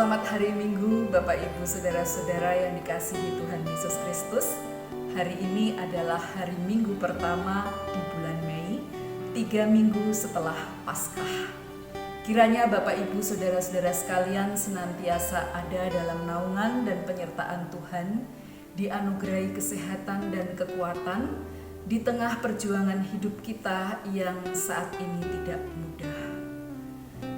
Selamat hari Minggu Bapak Ibu Saudara-saudara yang dikasihi Tuhan Yesus Kristus. Hari ini adalah hari Minggu pertama di bulan Mei, 3 minggu setelah Paskah. Kiranya Bapak Ibu Saudara-saudara sekalian senantiasa ada dalam naungan dan penyertaan Tuhan, dianugerahi kesehatan dan kekuatan di tengah perjuangan hidup kita yang saat ini tidak mudah.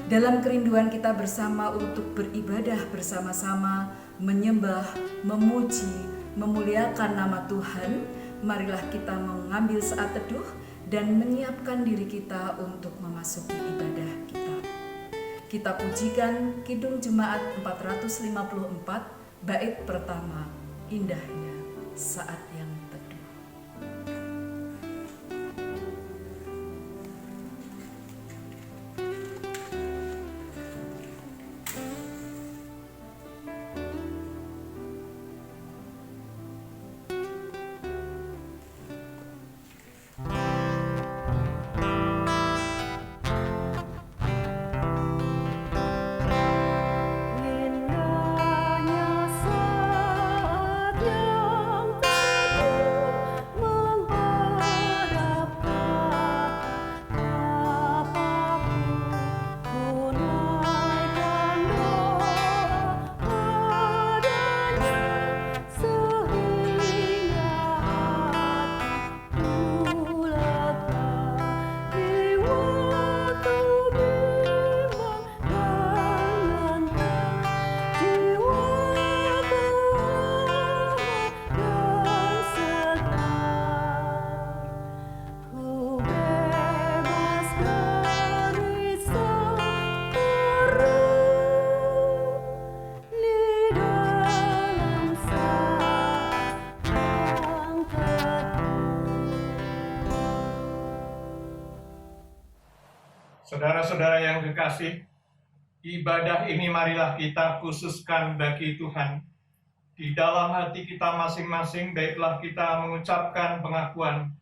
Dalam kerinduan kita bersama untuk beribadah bersama-sama, menyembah, memuji, memuliakan nama Tuhan, marilah kita mengambil saat teduh dan menyiapkan diri kita untuk memasuki ibadah kita. Kita pujikan Kidung Jemaat 454, bait pertama, indahnya saat yang teduh. Saudara-saudara yang kekasih, ibadah ini marilah kita khususkan bagi Tuhan. Di dalam hati kita masing-masing, baiklah kita mengucapkan pengakuan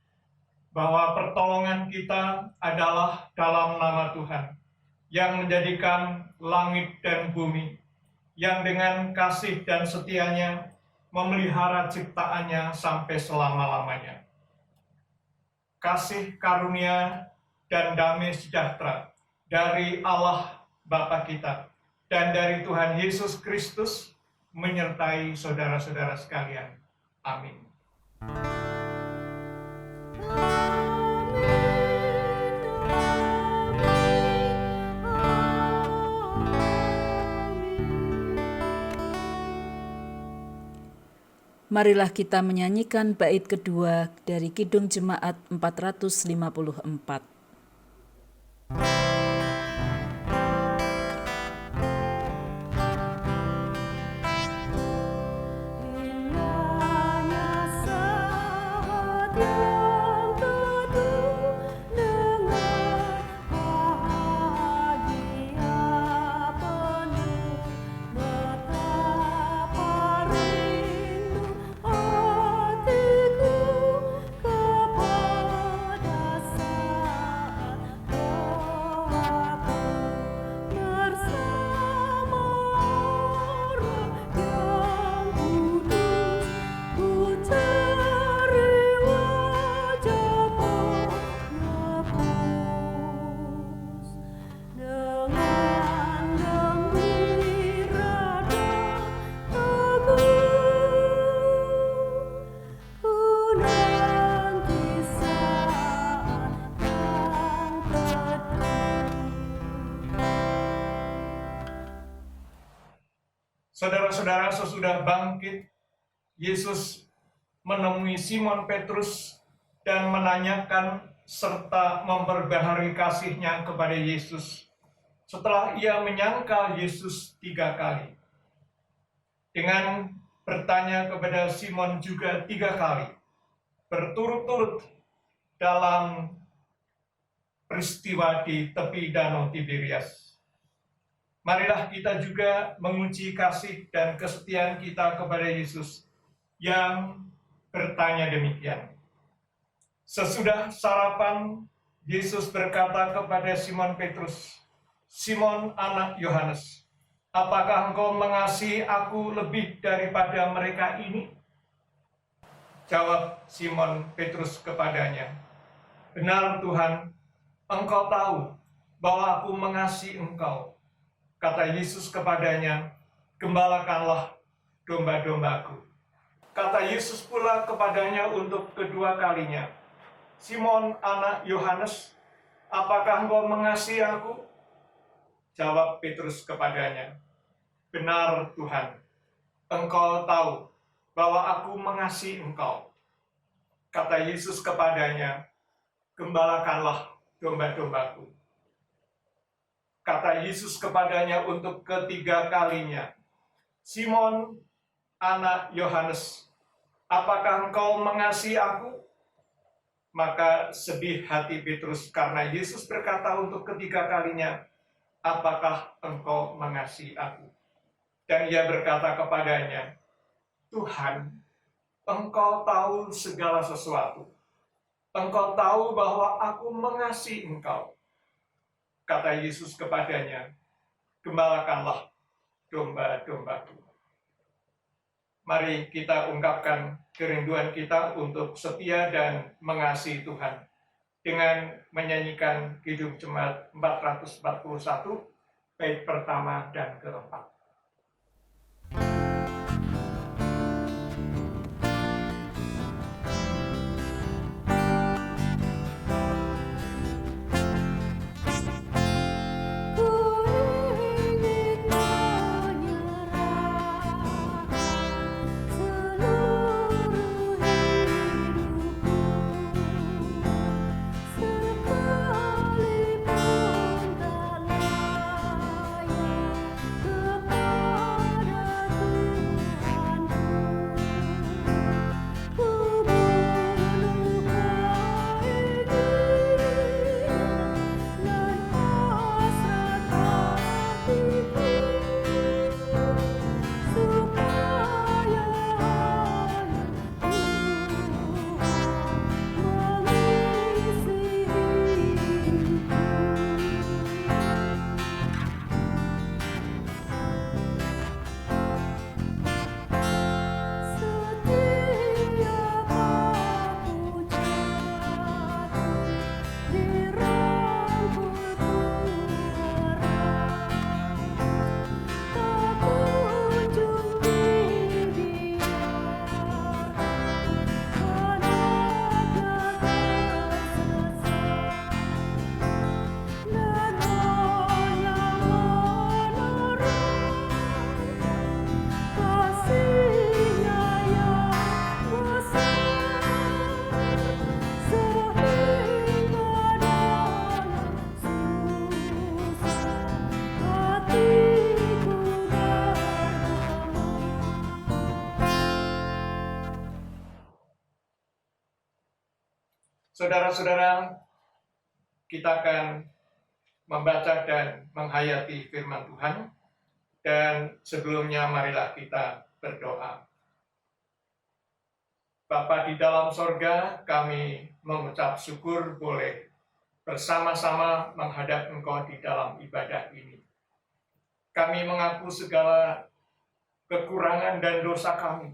bahwa pertolongan kita adalah dalam nama Tuhan, yang menjadikan langit dan bumi, yang dengan kasih dan setianya memelihara ciptaannya sampai selama-lamanya. Kasih karunia dan damai sejahtera dari Allah Bapa kita dan dari Tuhan Yesus Kristus menyertai saudara-saudara sekalian. Amin. Marilah kita menyanyikan bait kedua dari Kidung Jemaat 454. Saudara-saudara, sesudah bangkit, Yesus menemui Simon Petrus dan menanyakan serta memperbaharui kasihnya kepada Yesus setelah ia menyangkal Yesus 3 kali. Dengan bertanya kepada Simon juga 3 kali, berturut-turut dalam peristiwa di tepi Danau Tiberias. Marilah kita juga menguji kasih dan kesetiaan kita kepada Yesus yang bertanya demikian. Sesudah sarapan, Yesus berkata kepada Simon Petrus, "Simon anak Yohanes, apakah engkau mengasihi aku lebih daripada mereka ini? Jawab Simon Petrus kepadanya, benar Tuhan, engkau tahu bahwa aku mengasihi engkau. Kata Yesus kepadanya, gembalakanlah domba-dombaku. Kata Yesus pula kepadanya untuk kedua kalinya, Simon anak Yohanes, apakah engkau mengasihi aku? Jawab Petrus kepadanya, benar Tuhan, engkau tahu bahwa aku mengasihi engkau. Kata Yesus kepadanya, gembalakanlah domba-dombaku. Kata Yesus kepadanya untuk ketiga kalinya, Simon, anak Yohanes, apakah engkau mengasihi aku? Maka sedih hati Petrus karena Yesus berkata untuk ketiga kalinya, apakah engkau mengasihi aku? Dan ia berkata kepadanya, Tuhan, engkau tahu segala sesuatu. Engkau tahu bahwa aku mengasihi engkau. Kata Yesus kepadanya, gembalakanlah domba-dombaku. Mari kita ungkapkan kerinduan kita untuk setia dan mengasihi Tuhan dengan menyanyikan Kidung Jemaat 441, bait pertama dan keempat. Saudara-saudara, kita akan membaca dan menghayati firman Tuhan. Dan sebelumnya marilah kita berdoa. Bapa di dalam sorga, kami mengucap syukur boleh bersama-sama menghadap Engkau di dalam ibadah ini. Kami mengaku segala kekurangan dan dosa kami.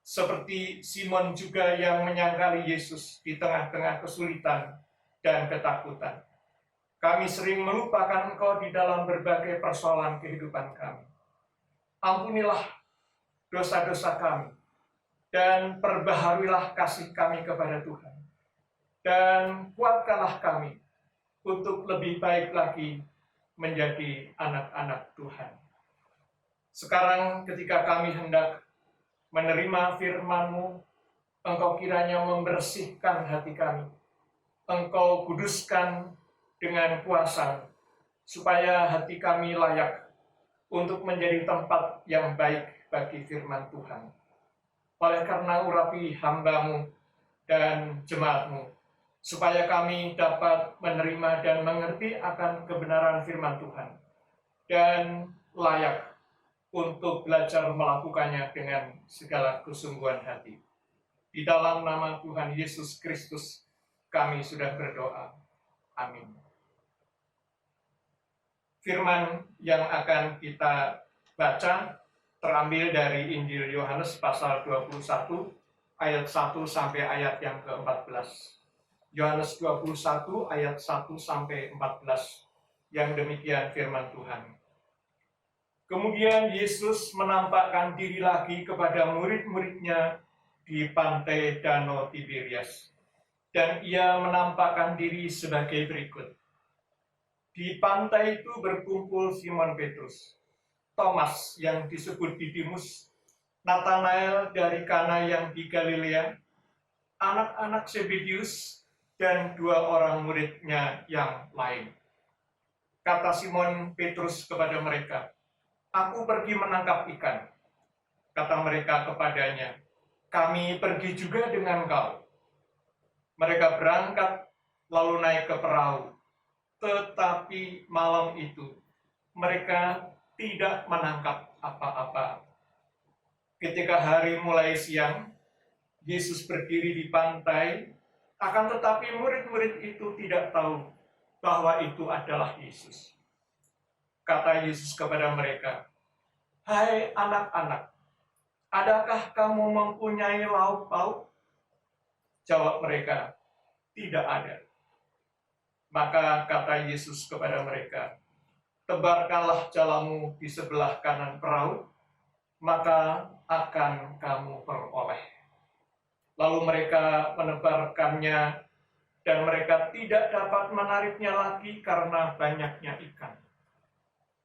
Seperti Simon juga yang menyangkali Yesus di tengah-tengah kesulitan dan ketakutan. Kami sering melupakan Engkau di dalam berbagai persoalan kehidupan kami. Ampunilah dosa-dosa kami, dan perbaharuilah kasih kami kepada Tuhan. Dan kuatkanlah kami untuk lebih baik lagi menjadi anak-anak Tuhan. Sekarang ketika kami hendak menerima firman-Mu, Engkau kiranya membersihkan hati kami. Engkau kuduskan dengan kuasa, supaya hati kami layak untuk menjadi tempat yang baik bagi firman Tuhan. Oleh karena urapi hamba-Mu dan jemaat-Mu, supaya kami dapat menerima dan mengerti akan kebenaran firman Tuhan, dan layak untuk belajar melakukannya dengan segala kesungguhan hati. Di dalam nama Tuhan Yesus Kristus, kami sudah berdoa. Amin. Firman yang akan kita baca terambil dari Injil Yohanes pasal 21 ayat 1 sampai ayat yang ke-14. Yohanes 21 ayat 1 sampai 14. Yang demikian firman Tuhan. Kemudian Yesus menampakkan diri lagi kepada murid-muridnya di pantai Danau Tiberias. Dan ia menampakkan diri sebagai berikut. Di pantai itu berkumpul Simon Petrus, Thomas yang disebut Didimus, Nathanael dari Kana yang di Galilea, anak-anak Zebedius, dan 2 orang muridnya yang lain. Kata Simon Petrus kepada mereka, "Aku pergi menangkap ikan." Kata mereka kepadanya, "Kami pergi juga dengan kau." Mereka berangkat lalu naik ke perahu. Tetapi malam itu mereka tidak menangkap apa-apa. Ketika hari mulai siang, Yesus berdiri di pantai, akan tetapi murid-murid itu tidak tahu bahwa itu adalah Yesus. Kata Yesus kepada mereka, "Hai anak-anak, adakah kamu mempunyai lauk pauk?" Jawab mereka, "Tidak ada." Maka kata Yesus kepada mereka, "Tebarkanlah jalamu di sebelah kanan perahu, maka akan kamu peroleh." Lalu mereka menebarkannya, dan mereka tidak dapat menariknya lagi karena banyaknya ikan.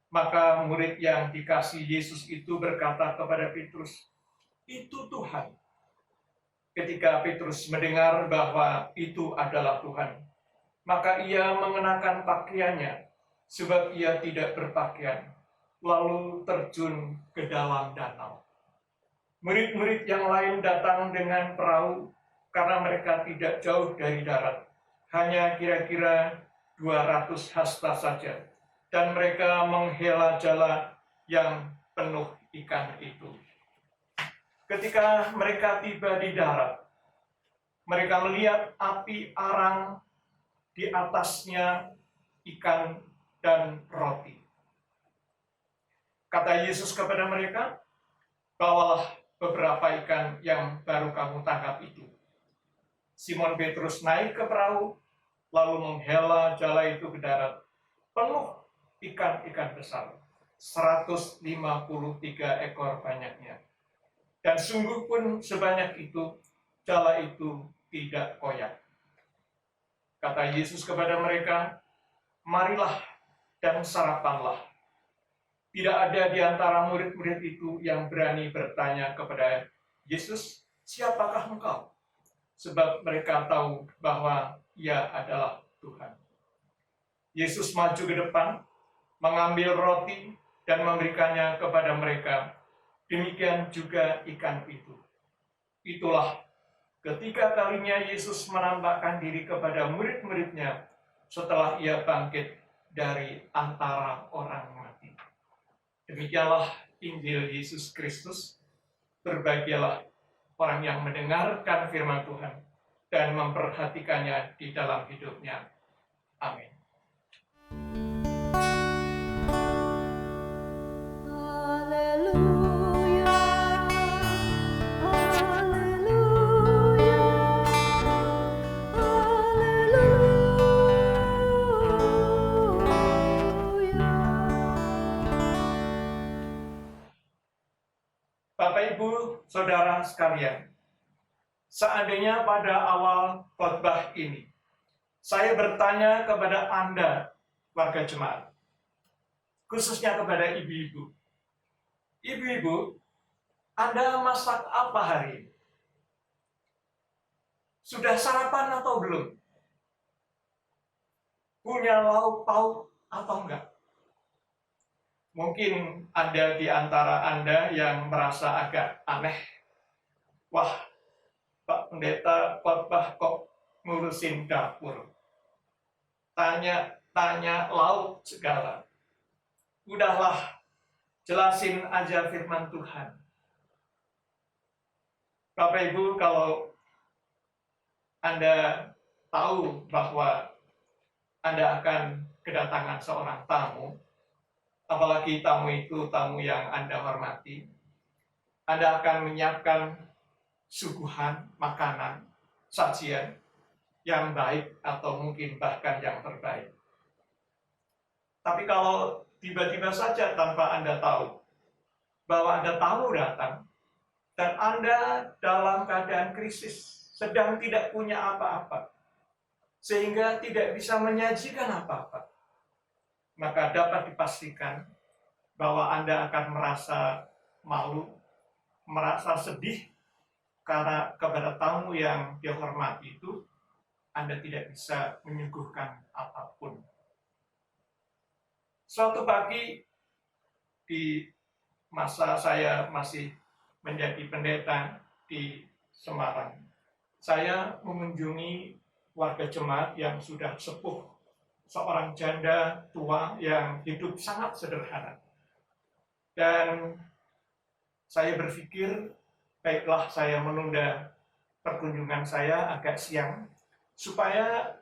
Maka murid yang dikasihi Yesus itu berkata kepada Petrus, "Itu Tuhan." Ketika Petrus mendengar bahwa itu adalah Tuhan, maka ia mengenakan pakaiannya, sebab ia tidak berpakaian, lalu terjun ke dalam danau. Murid-murid yang lain datang dengan perahu, karena mereka tidak jauh dari darat, hanya kira-kira 200 hasta saja, dan mereka menghela jala yang penuh ikan itu. Ketika mereka tiba di darat, mereka melihat api arang, di atasnya ikan dan roti. Kata Yesus kepada mereka, "Bawalah beberapa ikan yang baru kamu tangkap itu." Simon Petrus naik ke perahu, lalu menghela jala itu ke darat, penuh ikan-ikan besar, 153 ekor banyaknya. Dan sungguh pun sebanyak itu, jala itu tidak koyak. Kata Yesus kepada mereka, "Marilah dan sarapanlah." Tidak ada di antara murid-murid itu yang berani bertanya kepada Yesus, "Siapakah engkau?" Sebab mereka tahu bahwa ia adalah Tuhan. Yesus maju ke depan, mengambil roti dan memberikannya kepada mereka. Demikian juga ikan itu. Itulah ketiga kalinya Yesus menampakkan diri kepada murid-muridnya setelah ia bangkit dari antara orang mati. Demikianlah Injil Yesus Kristus. Berbahagialah orang yang mendengarkan firman Tuhan dan memperhatikannya di dalam hidupnya. Amin. Bapak, Ibu, Saudara sekalian, seandainya pada awal khotbah ini, saya bertanya kepada Anda, warga jemaat, khususnya kepada ibu-ibu. Ibu-ibu, Anda masak apa hari ini? Sudah sarapan atau belum? Punya lauk pauk atau enggak? Mungkin ada di antara Anda yang merasa agak aneh. Wah, Pak Pendeta khotbah kok ngurusin dapur. Tanya lauk segala. Udahlah, jelasin aja firman Tuhan. Bapak Ibu, kalau Anda tahu bahwa Anda akan kedatangan seorang tamu, apalagi tamu itu tamu yang Anda hormati, Anda akan menyiapkan suguhan, makanan, sajian yang baik atau mungkin bahkan yang terbaik. Tapi kalau tiba-tiba saja tanpa Anda tahu bahwa ada tamu datang dan Anda dalam keadaan krisis, sedang tidak punya apa-apa, sehingga tidak bisa menyajikan apa-apa, maka dapat dipastikan bahwa Anda akan merasa malu, merasa sedih karena kepada tamu yang dihormati itu Anda tidak bisa menyuguhkan apapun. Suatu pagi di masa saya masih menjadi pendeta di Semarang, saya mengunjungi warga jemaat yang sudah sepuh, seorang janda tua yang hidup sangat sederhana. Dan saya berpikir, baiklah saya menunda perkunjungan saya agak siang, supaya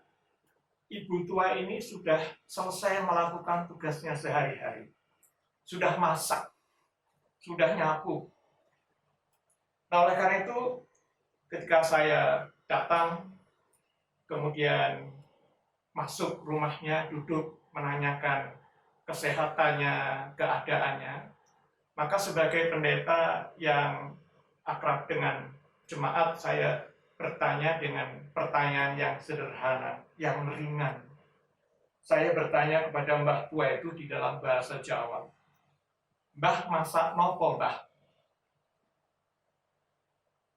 ibu tua ini sudah selesai melakukan tugasnya sehari-hari. Sudah masak, sudah nyapu. Nah, oleh karena itu, ketika saya datang, kemudian masuk rumahnya, duduk, menanyakan kesehatannya, keadaannya, maka sebagai pendeta yang akrab dengan jemaat, saya bertanya dengan pertanyaan yang sederhana, yang ringan. Saya bertanya kepada Mbah tua itu di dalam bahasa Jawa, "Mbah masak nopo, Mbah?"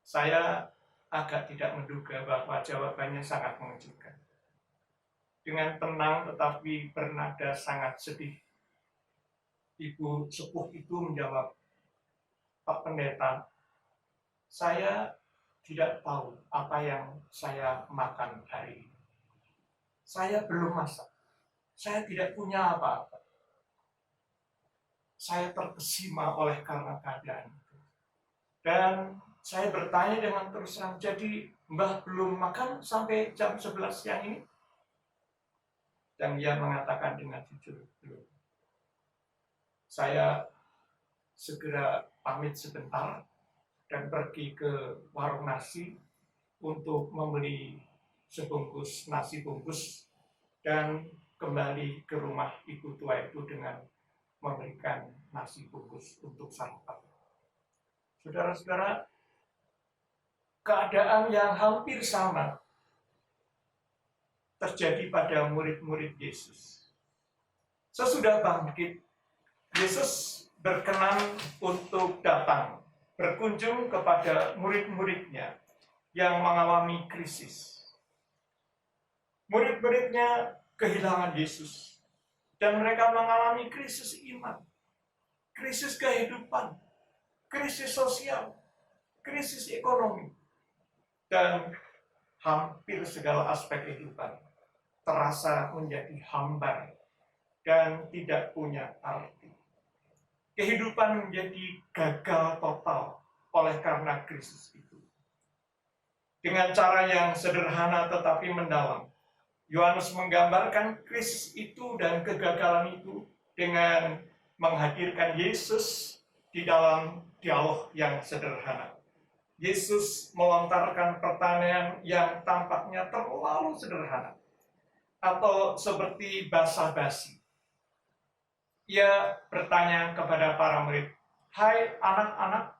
Saya agak tidak menduga bahwa jawabannya sangat mengejutkan. Dengan tenang tetapi bernada sangat sedih, ibu sepuh itu menjawab, "Pak Pendeta, saya tidak tahu apa yang saya makan hari ini. Saya belum masak. Saya tidak punya apa-apa. Saya terkesima oleh karena keadaan itu. Dan saya bertanya dengan terus terang, jadi Mbah belum makan sampai jam 11 siang ini?" Dan dia mengatakan dengan jujur, belum. Saya segera pamit sebentar dan pergi ke warung nasi untuk membeli sebungkus nasi bungkus dan kembali ke rumah ibu tua itu dengan memberikan nasi bungkus untuk sarapan. Saudara-saudara, keadaan yang hampir sama terjadi pada murid-murid Yesus. Sesudah bangkit, Yesus berkenan untuk datang, berkunjung kepada murid-muridnya yang mengalami krisis. Murid-muridnya kehilangan Yesus, dan mereka mengalami krisis iman, krisis kehidupan, krisis sosial, krisis ekonomi, dan hampir segala aspek kehidupan terasa menjadi hambar dan tidak punya arti. Kehidupan menjadi gagal total oleh karena krisis itu. Dengan cara yang sederhana tetapi mendalam, Yohanes menggambarkan krisis itu dan kegagalan itu dengan menghadirkan Yesus di dalam dialog yang sederhana. Yesus melontarkan pertanyaan yang tampaknya terlalu sederhana atau seperti basa-basi. Ia bertanya kepada para murid, "Hai anak-anak,"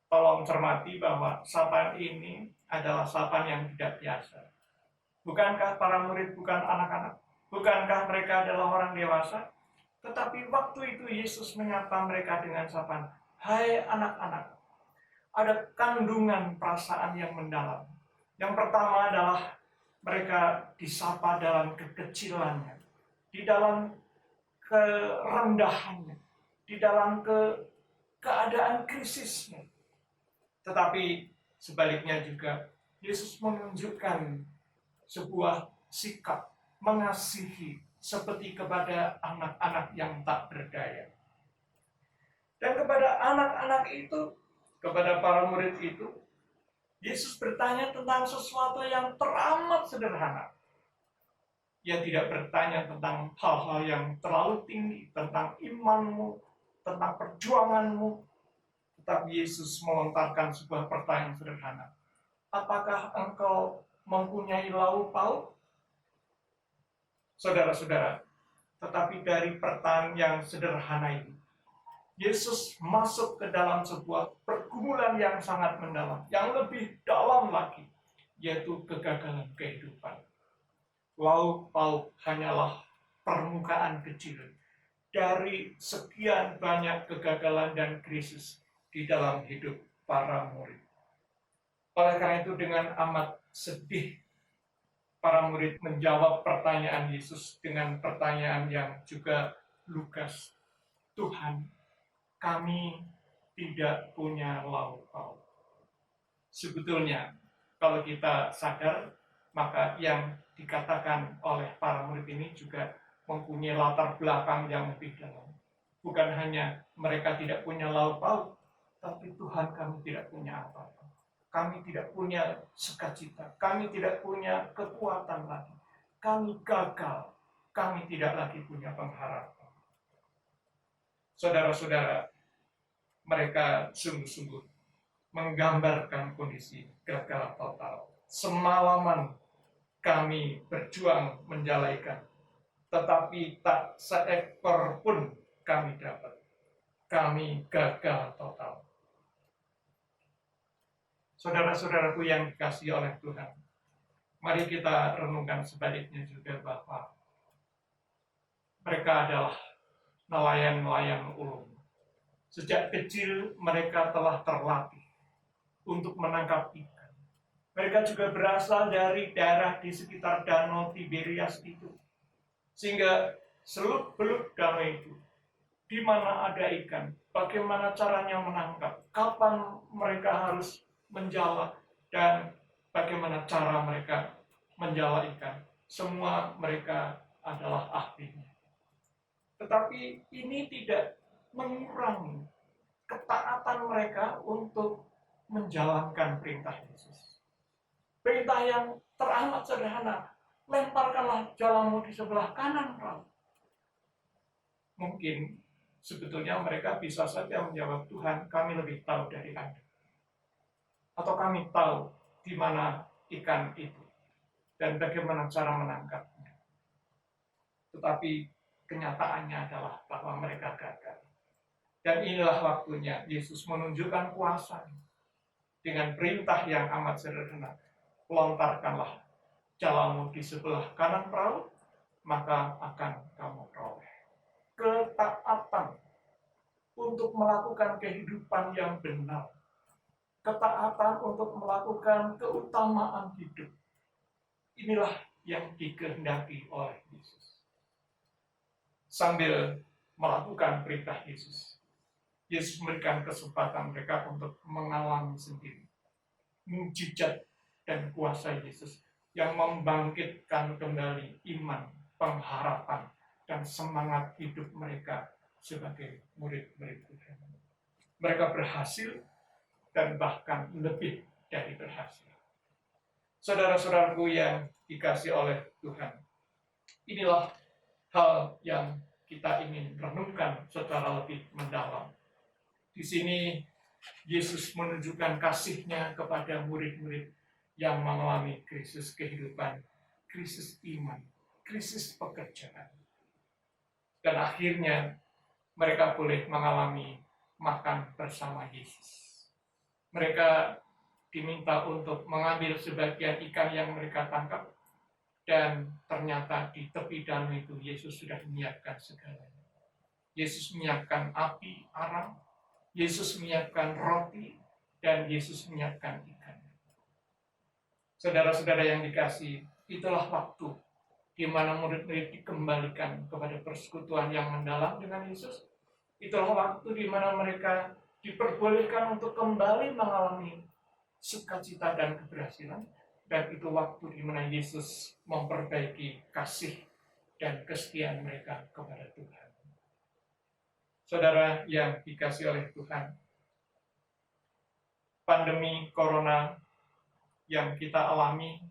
tolong cermati bahwa sapaan ini adalah sapaan yang tidak biasa. Bukankah para murid bukan anak-anak? Bukankah mereka adalah orang dewasa? Tetapi waktu itu Yesus menyapa mereka dengan sapaan, "Hai anak-anak." Ada kandungan perasaan yang mendalam. Yang pertama adalah mereka disapa dalam kekecilannya, di dalam kerendahannya, di dalam keadaan krisisnya. Tetapi sebaliknya juga, Yesus menunjukkan sebuah sikap mengasihi seperti kepada anak-anak yang tak berdaya. Dan kepada anak-anak itu, kepada para murid itu, Yesus bertanya tentang sesuatu yang teramat sederhana. Ia tidak bertanya tentang hal-hal yang terlalu tinggi, tentang imanmu, tentang perjuanganmu. Tetapi Yesus melontarkan sebuah pertanyaan sederhana. Apakah engkau mempunyai lauk pauk? Saudara-saudara, tetapi dari pertanyaan yang sederhana ini, Yesus masuk ke dalam sebuah pergumulan yang sangat mendalam, yang lebih dalam lagi, yaitu kegagalan kehidupan. Lauk pauk hanyalah permukaan kecil dari sekian banyak kegagalan dan krisis di dalam hidup para murid. Oleh karena itu, dengan amat sedih, para murid menjawab pertanyaan Yesus dengan pertanyaan yang juga lugas. Tuhan, kami tidak punya lauk pauk. Sebetulnya, kalau kita sadar, maka yang dikatakan oleh para murid ini juga mempunyai latar belakang yang lebih dalam. Bukan hanya mereka tidak punya lauk pauk, tapi Tuhan, kami tidak punya apa-apa. Kami tidak punya sukacita, kami tidak punya kekuatan lagi. Kami gagal, kami tidak lagi punya pengharapan. Saudara-saudara, mereka sungguh-sungguh menggambarkan kondisi gagal total. Semalaman kami berjuang menjalaikan, tetapi tak seekor pun kami dapat. Kami gagal total. Saudara-saudaraku yang dikasihi oleh Tuhan, mari kita renungkan sebaliknya juga bahwa mereka adalah nelayan-nelayan ulung. Sejak kecil mereka telah terlatih untuk menangkap ikan. Mereka juga berasal dari daerah di sekitar Danau Tiberias itu. Sehingga seluk-beluk danau itu, di mana ada ikan, bagaimana caranya menangkap, kapan mereka harus menjala, dan bagaimana cara mereka menjala ikan. Semua mereka adalah ahlinya. Tetapi ini tidak mengurangi ketaatan mereka untuk menjalankan perintah Yesus. Perintah yang teramat sederhana, lemparkanlah jalamu di sebelah kanan perahu. Mungkin sebetulnya mereka bisa saja menjawab, Tuhan, kami lebih tahu dari Anda. Atau kami tahu di mana ikan itu dan bagaimana cara menangkapnya. Tetapi kenyataannya adalah bahwa mereka gagal. Dan inilah waktunya Yesus menunjukkan kuasa dengan perintah yang amat sederhana. Lontarkanlah jalamu di sebelah kanan perahu, maka akan kamu peroleh ketaatan untuk melakukan kehidupan yang benar. Ketaatan untuk melakukan keutamaan hidup. Inilah yang dikehendaki oleh Yesus. Sambil melakukan perintah Yesus, Yesus memberikan kesempatan mereka untuk mengalami sendiri mukjizat dan kuasa Yesus yang membangkitkan kembali iman, pengharapan, dan semangat hidup mereka sebagai murid-murid Tuhan. Mereka berhasil dan bahkan lebih dari berhasil. Saudara-saudaraku yang dikasihi oleh Tuhan, inilah hal yang kita ingin renungkan secara lebih mendalam. Di sini Yesus menunjukkan kasih-Nya kepada murid-murid yang mengalami krisis kehidupan, krisis iman, krisis pekerjaan. Dan akhirnya mereka boleh mengalami makan bersama Yesus. Mereka diminta untuk mengambil sebagian ikan yang mereka tangkap, dan ternyata di tepi danau itu Yesus sudah menyiapkan segalanya. Yesus menyiapkan api, arang, Yesus menyiapkan roti, dan Yesus menyiapkan ikan. Saudara-saudara yang dikasihi, itulah waktu di mana murid-murid dikembalikan kepada persekutuan yang mendalam dengan Yesus. Itulah waktu di mana mereka diperbolehkan untuk kembali mengalami sukacita dan keberhasilan. Dan itu waktu di mana Yesus memperbaiki kasih dan kesetiaan mereka kepada Tuhan. Saudara yang dikasihi oleh Tuhan, pandemi corona yang kita alami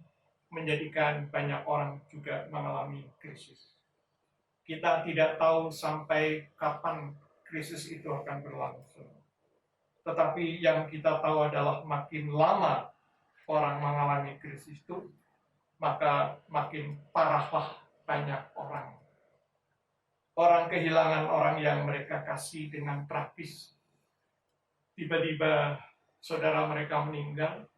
menjadikan banyak orang juga mengalami krisis. Kita tidak tahu sampai kapan krisis itu akan berlangsung. Tetapi yang kita tahu adalah makin lama orang mengalami krisis itu, maka makin parahlah banyak orang. Orang kehilangan orang yang mereka kasih dengan tragis. Tiba-tiba saudara mereka meninggal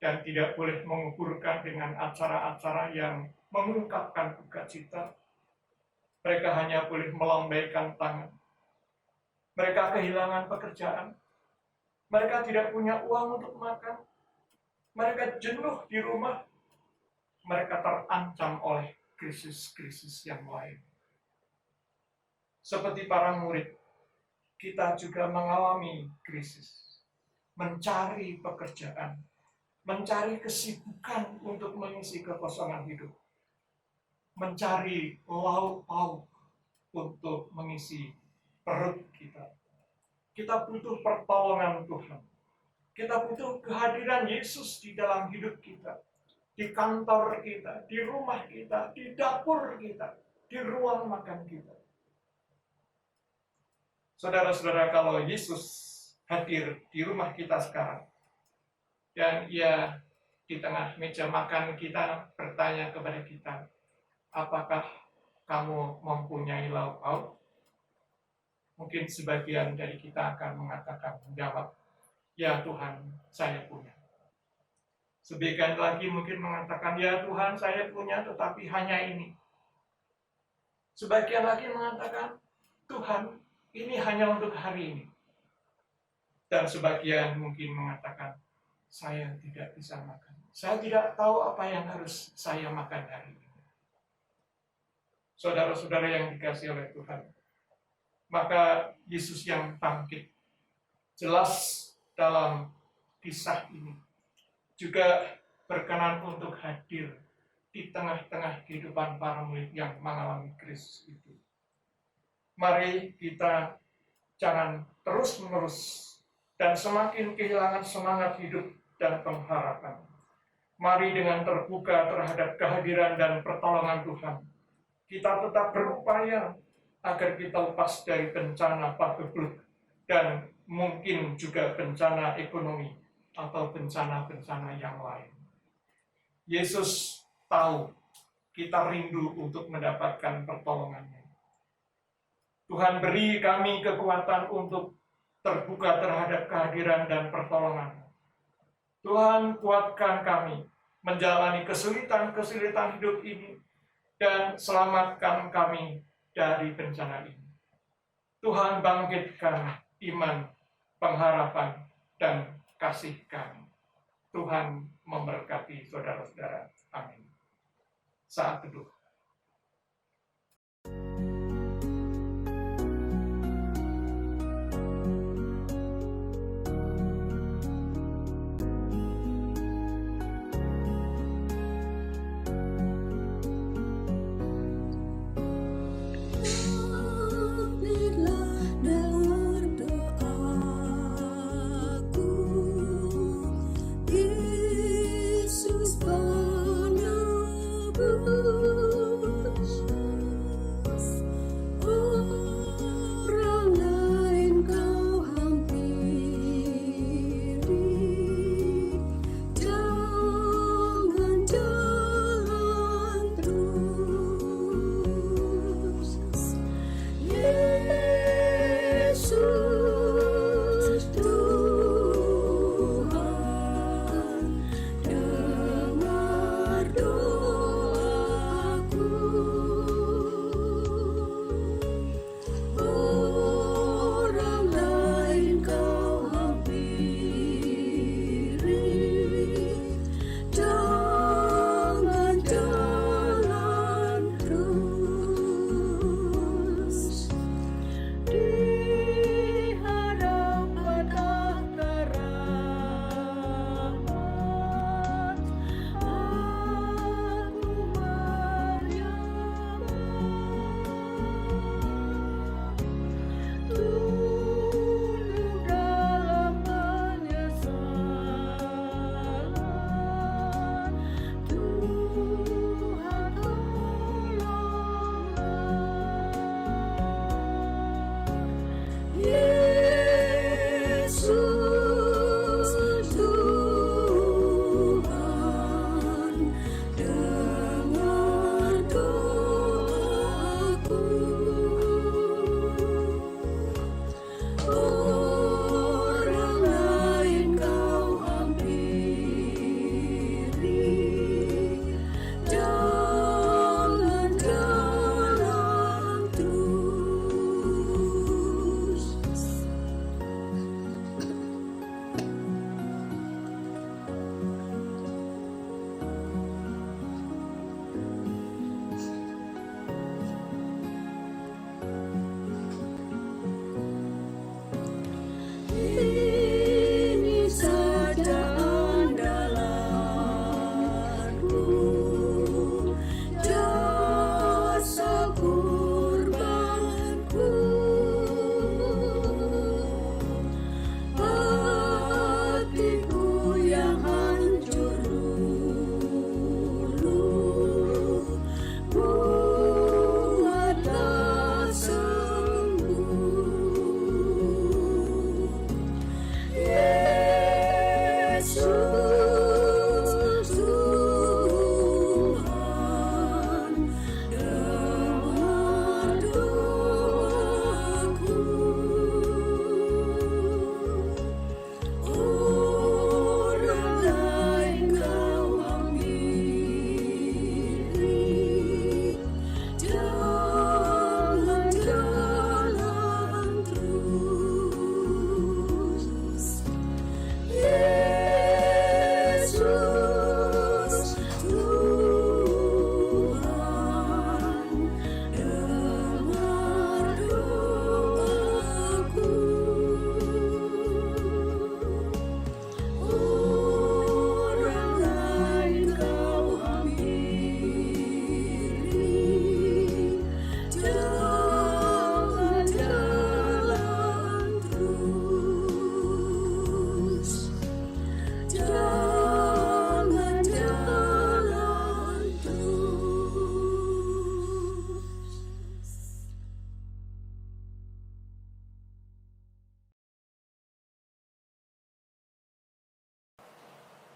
dan tidak boleh menguburkan dengan acara-acara yang mengungkapkan duka cita. Mereka hanya boleh melambaikan tangan. Mereka kehilangan pekerjaan. Mereka tidak punya uang untuk makan. Mereka jenuh di rumah. Mereka terancam oleh krisis-krisis yang lain. Seperti para murid, kita juga mengalami krisis. Mencari pekerjaan. Mencari kesibukan untuk mengisi kekosongan hidup. Mencari lauk pauk untuk mengisi perut kita. Kita butuh pertolongan Tuhan. Kita butuh kehadiran Yesus di dalam hidup kita. Di kantor kita, di rumah kita, di dapur kita, di ruang makan kita. Saudara-saudara, kalau Yesus hadir di rumah kita sekarang, dan Ia di tengah meja makan kita bertanya kepada kita, apakah kamu mempunyai lauk pauk? Mungkin sebagian dari kita akan menjawab, ya Tuhan, saya punya. Sebagian lagi mungkin mengatakan, ya Tuhan, saya punya, tetapi hanya ini. Sebagian lagi mengatakan, Tuhan, ini hanya untuk hari ini. Dan sebagian mungkin mengatakan, saya tidak bisa makan. Saya tidak tahu apa yang harus saya makan hari ini. Saudara-saudara yang dikasihi oleh Tuhan, maka Yesus yang bangkit jelas dalam kisah ini juga berkenan untuk hadir di tengah-tengah kehidupan para murid yang mengalami krisis itu. Mari kita jangan terus-menerus dan semakin kehilangan semangat hidup dan pengharapan. Mari dengan terbuka terhadap kehadiran dan pertolongan Tuhan, kita tetap berupaya agar kita lepas dari bencana pagebluk dan mungkin juga bencana ekonomi atau bencana-bencana yang lain. Yesus tahu kita rindu untuk mendapatkan pertolongannya. Tuhan, beri kami kekuatan untuk terbuka terhadap kehadiran dan pertolongan. Tuhan, kuatkan kami menjalani kesulitan-kesulitan hidup ini dan selamatkan kami dari bencana ini. Tuhan, bangkitkan iman, pengharapan, dan kasih kami. Tuhan memberkati saudara-saudara. Amin. Saat teduh. Yesus penyembuh.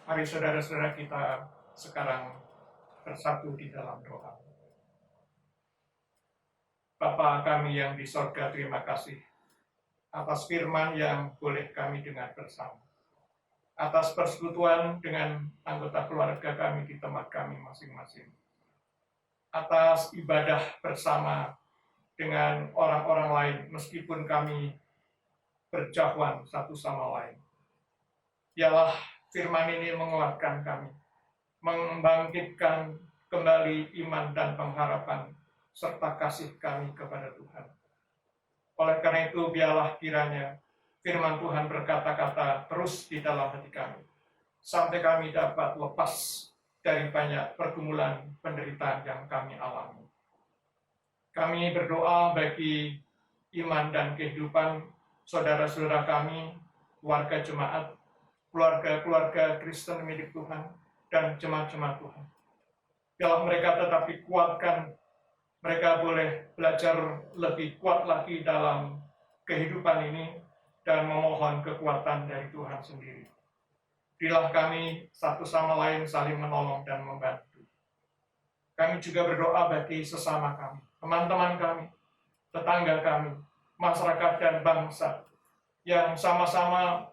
Mari saudara-saudara kita sekarang bersatu di dalam doa. Bapa kami yang di sorga, terima kasih atas firman yang boleh kami dengar bersama. Atas persekutuan dengan anggota keluarga kami di tempat kami masing-masing. Atas ibadah bersama dengan orang-orang lain meskipun kami berjauhan satu sama lain. Biarlah firman ini menguatkan kami, membangkitkan kembali iman dan pengharapan serta kasih kami kepada Tuhan. Oleh karena itu, biarlah kiranya firman Tuhan berkata-kata terus di dalam hati kami, sampai kami dapat lepas dari banyak pergumulan penderitaan yang kami alami. Kami berdoa bagi iman dan kehidupan saudara-saudara kami, warga jemaat, keluarga-keluarga Kristen milik Tuhan, dan jemaat-jemaat Tuhan. Biarlah mereka tetap dikuatkan, mereka boleh belajar lebih kuat lagi dalam kehidupan ini, dan memohon kekuatan dari Tuhan sendiri. Berilah kami satu sama lain saling menolong dan membantu. Kami juga berdoa bagi sesama kami, teman-teman kami, tetangga kami, masyarakat dan bangsa, yang sama-sama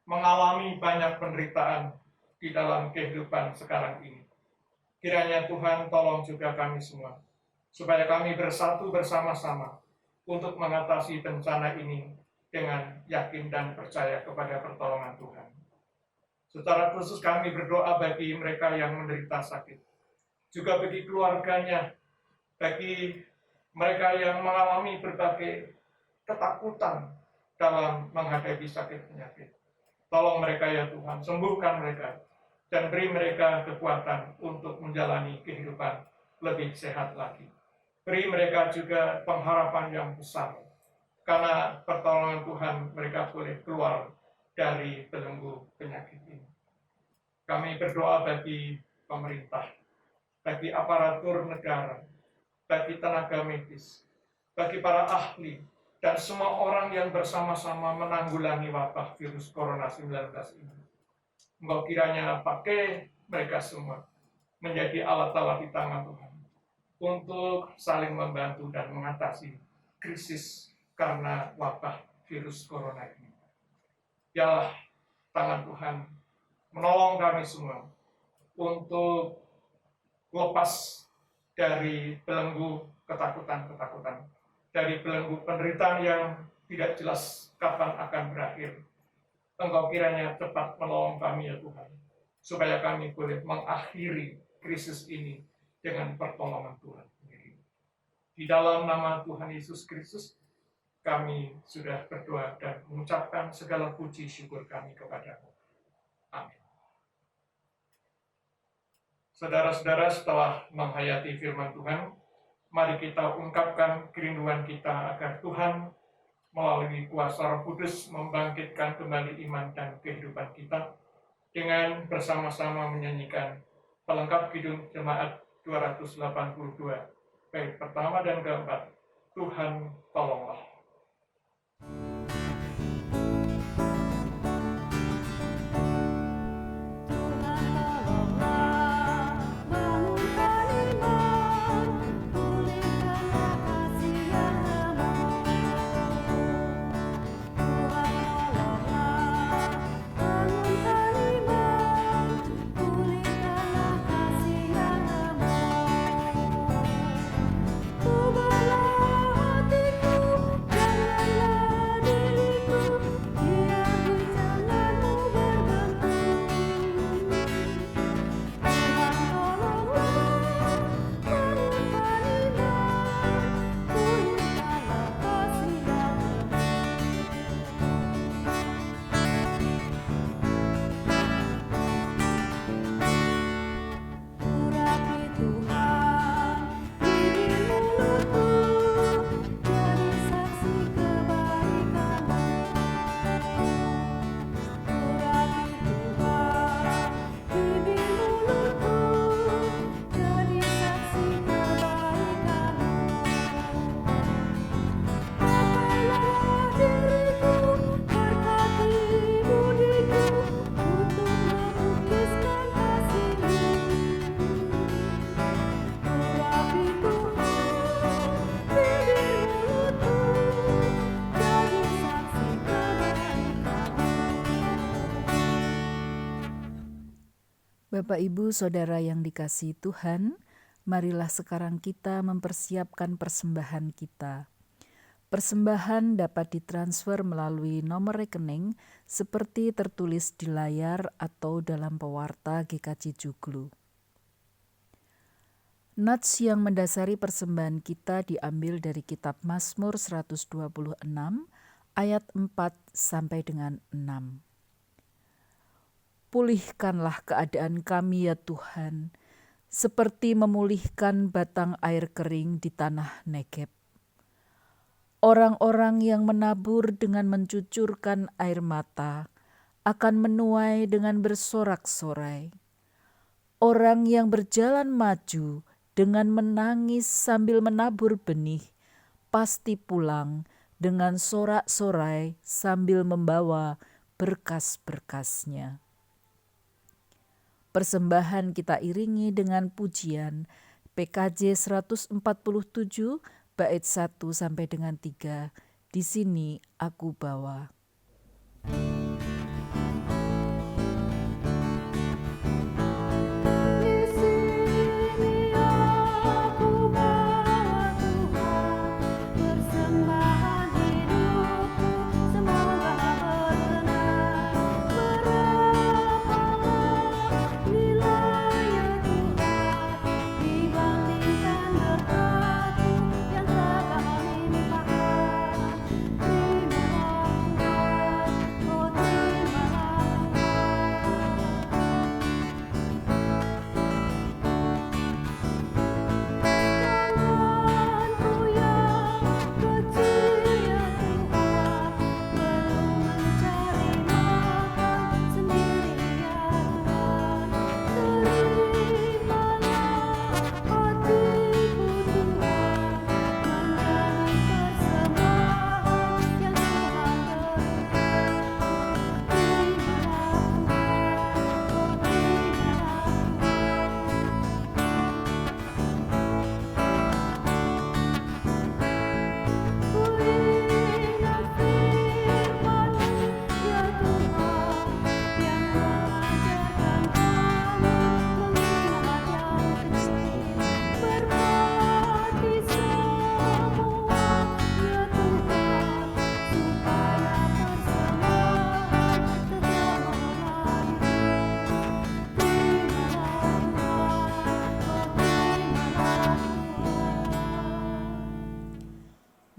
mengalami banyak penderitaan di dalam kehidupan sekarang ini. Kiranya Tuhan tolong juga kami semua, supaya kami bersatu bersama-sama untuk mengatasi bencana ini dengan yakin dan percaya kepada pertolongan Tuhan. Secara khusus kami berdoa bagi mereka yang menderita sakit, juga bagi keluarganya, bagi mereka yang mengalami berbagai ketakutan dalam menghadapi sakit penyakit. Tolong mereka ya Tuhan, sembuhkan mereka, dan beri mereka kekuatan untuk menjalani kehidupan lebih sehat lagi. Beri mereka juga pengharapan yang besar, karena pertolongan Tuhan mereka boleh keluar dari belenggu penyakit ini. Kami berdoa bagi pemerintah, bagi aparatur negara, bagi tenaga medis, bagi para ahli, dan semua orang yang bersama-sama menanggulangi wabah virus Corona 19 ini. Engkau kiranya pakai mereka semua menjadi alat-alat di tangan Tuhan untuk saling membantu dan mengatasi krisis karena wabah virus Corona ini. Biarlah tangan Tuhan menolong kami semua untuk lepas dari belenggu ketakutan-ketakutan, dari belenggu penderitaan yang tidak jelas kapan akan berakhir. Engkau kiranya cepat menolong kami ya Tuhan, supaya kami boleh mengakhiri krisis ini dengan pertolongan Tuhan sendiri. Di dalam nama Tuhan Yesus Kristus, kami sudah berdoa dan mengucapkan segala puji syukur kami kepada-Mu. Amin. Saudara-saudara, setelah menghayati firman Tuhan, mari kita ungkapkan kerinduan kita agar Tuhan melalui kuasa Roh Kudus membangkitkan kembali iman dan kehidupan kita dengan bersama-sama menyanyikan pelengkap Kidung Jemaat 282, bait pertama dan keempat, Tuhan tolonglah. Bapak, Ibu, Saudara yang dikasihi Tuhan, marilah sekarang kita mempersiapkan persembahan kita. Persembahan dapat ditransfer melalui nomor rekening seperti tertulis di layar atau dalam pewarta GKJ Joglo. Nats yang mendasari persembahan kita diambil dari kitab Mazmur 126 ayat 4 sampai dengan 6. Pulihkanlah keadaan kami ya Tuhan, seperti memulihkan batang air kering di tanah Negeb. Orang-orang yang menabur dengan mencucurkan air mata akan menuai dengan bersorak-sorai. Orang yang berjalan maju dengan menangis sambil menabur benih, pasti pulang dengan sorak-sorai sambil membawa berkas-berkasnya. Persembahan kita iringi dengan pujian PKJ 147 bait 1 sampai dengan 3. Di sini aku bawa. Terima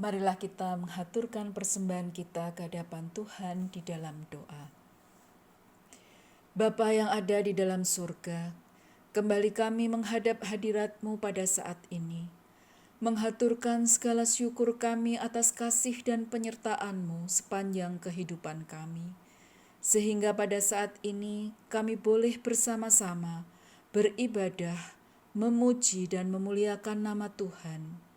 Marilah kita menghaturkan persembahan kita ke hadapan Tuhan di dalam doa. Bapa yang ada di dalam surga, kembali kami menghadap hadirat-Mu pada saat ini, menghaturkan segala syukur kami atas kasih dan penyertaan-Mu sepanjang kehidupan kami, sehingga pada saat ini kami boleh bersama-sama beribadah, memuji dan memuliakan nama Tuhan.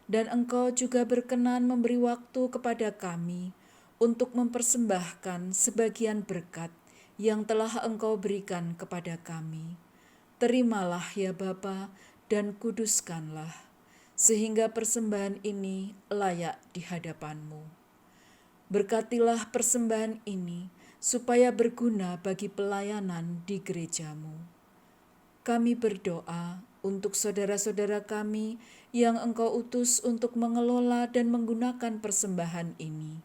Dan Engkau juga berkenan memberi waktu kepada kami untuk mempersembahkan sebagian berkat yang telah Engkau berikan kepada kami. Terimalah ya Bapa dan kuduskanlah, sehingga persembahan ini layak di hadapan-Mu. Berkatilah persembahan ini supaya berguna bagi pelayanan di gereja-Mu. Kami berdoa untuk saudara-saudara kami yang Engkau utus untuk mengelola dan menggunakan persembahan ini,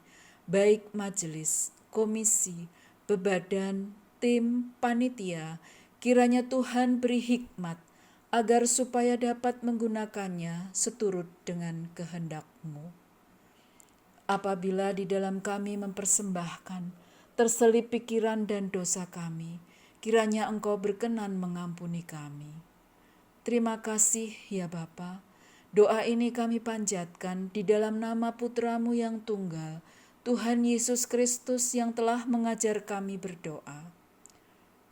baik majelis, komisi, bebadan, tim, panitia, kiranya Tuhan beri hikmat agar supaya dapat menggunakannya seturut dengan kehendak-Mu. Apabila di dalam kami mempersembahkan, terselip pikiran dan dosa kami, kiranya Engkau berkenan mengampuni kami. Terima kasih ya Bapa. Doa ini kami panjatkan di dalam nama Putra-Mu yang tunggal, Tuhan Yesus Kristus yang telah mengajar kami berdoa.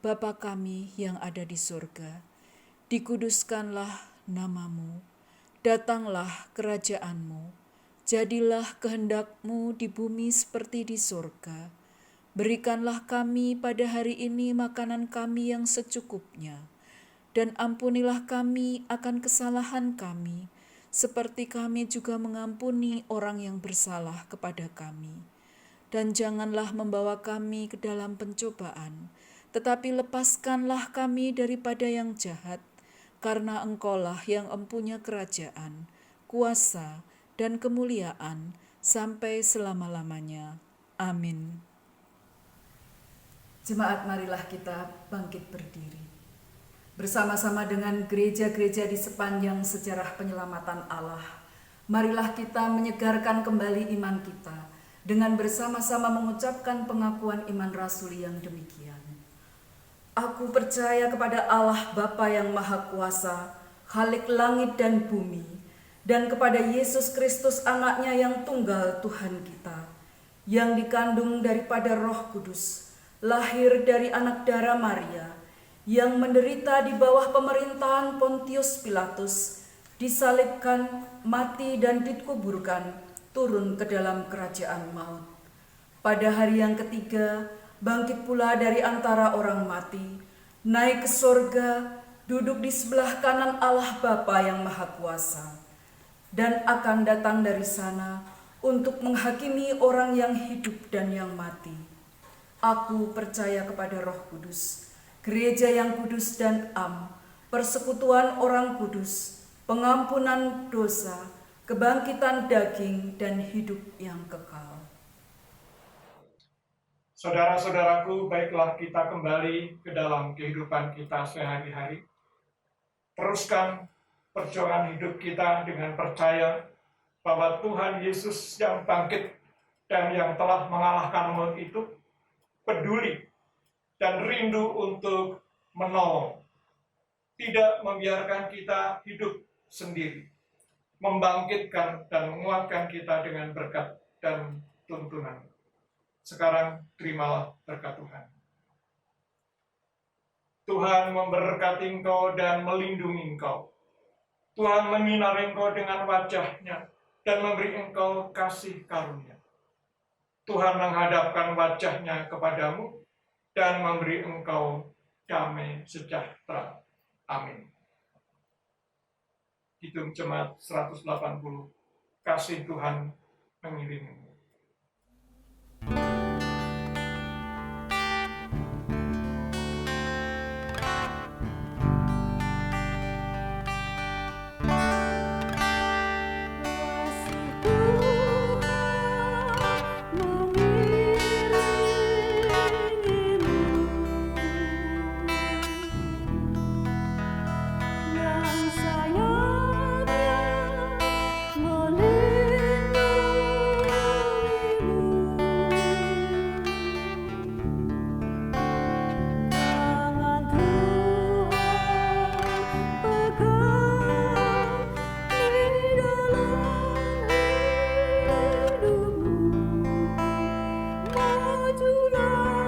Bapa kami yang ada di surga, dikuduskanlah nama-Mu, datanglah kerajaan-Mu, jadilah kehendak-Mu di bumi seperti di surga. Berikanlah kami pada hari ini makanan kami yang secukupnya, dan ampunilah kami akan kesalahan kami, seperti kami juga mengampuni orang yang bersalah kepada kami. Dan janganlah membawa kami ke dalam pencobaan, tetapi lepaskanlah kami daripada yang jahat, karena Engkaulah yang empunya kerajaan, kuasa, dan kemuliaan sampai selama-lamanya. Amin. Jemaat, marilah kita bangkit berdiri. Bersama-sama dengan gereja-gereja di sepanjang sejarah penyelamatan Allah, marilah kita menyegarkan kembali iman kita dengan bersama-sama mengucapkan pengakuan iman rasuli yang demikian. Aku percaya kepada Allah Bapa yang Maha Kuasa, Khalik langit dan bumi, dan kepada Yesus Kristus anaknya yang tunggal Tuhan kita, yang dikandung daripada Roh Kudus, lahir dari anak darah Maria, yang menderita di bawah pemerintahan Pontius Pilatus, disalibkan, mati dan dikuburkan, turun ke dalam kerajaan maut. Pada hari yang ketiga, bangkit pula dari antara orang mati, naik ke sorga, duduk di sebelah kanan Allah Bapa yang Maha Kuasa, dan akan datang dari sana untuk menghakimi orang yang hidup dan yang mati. Aku percaya kepada Roh Kudus, gereja yang kudus dan am, persekutuan orang kudus, pengampunan dosa, kebangkitan daging, dan hidup yang kekal. Saudara-saudaraku, baiklah kita kembali ke dalam kehidupan kita sehari-hari. Teruskan perjuangan hidup kita dengan percaya bahwa Tuhan Yesus yang bangkit dan yang telah mengalahkan maut itu peduli dan rindu untuk menolong, tidak membiarkan kita hidup sendiri, membangkitkan dan menguatkan kita dengan berkat dan tuntunan. Sekarang terimalah berkat Tuhan. Tuhan memberkati engkau dan melindungi engkau. Tuhan menyinari engkau dengan wajah-Nya dan memberi engkau kasih karunia. Tuhan menghadapkan wajah-Nya kepadamu dan memberi engkau damai sejahtera. Amin. Kidung Jemaat 180, kasih Tuhan mengiringimu. Yang sayangnya melindungi majulah